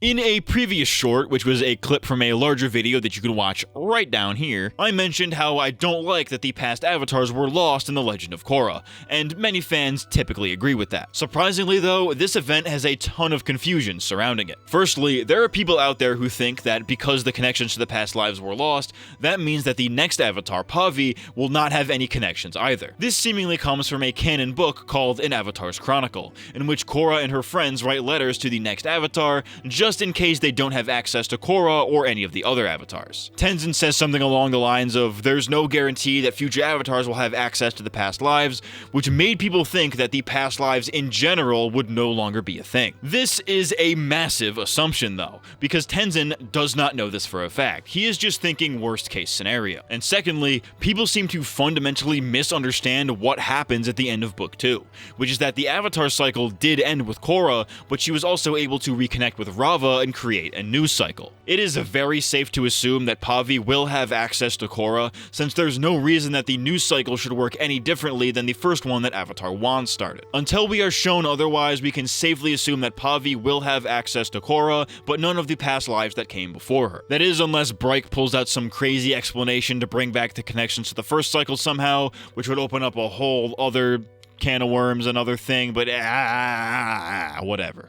In a previous short, which was a clip from a larger video that you can watch right down here, I mentioned how I don't like that the past avatars were lost in the Legend of Korra, and many fans typically agree with that. Surprisingly though, this event has a ton of confusion surrounding it. Firstly, there are people out there who think that because the connections to the past lives were lost, that means that the next avatar, Pavi, will not have any connections either. This seemingly comes from a canon book called An Avatar's Chronicle, in which Korra and her friends write letters to the next avatar just in case they don't have access to Korra or any of the other avatars. Tenzin says something along the lines of, "There's no guarantee that future avatars will have access to the past lives," which made people think that the past lives in general would no longer be a thing. This is a massive assumption though, because Tenzin does not know this for a fact. He is just thinking worst case scenario. And secondly, people seem to fundamentally misunderstand what happens at the end of Book 2, which is that the avatar cycle did end with Korra, but she was also able to reconnect with Rava and create a new cycle. It is very safe to assume that Pavi will have access to Korra, since there's no reason that the new cycle should work any differently than the first one that Avatar Wan started. Until we are shown otherwise, we can safely assume that Pavi will have access to Korra, but none of the past lives that came before her. That is, unless Bryke pulls out some crazy explanation to bring back the connections to the first cycle somehow, which would open up a whole other can of worms, another thing, but whatever.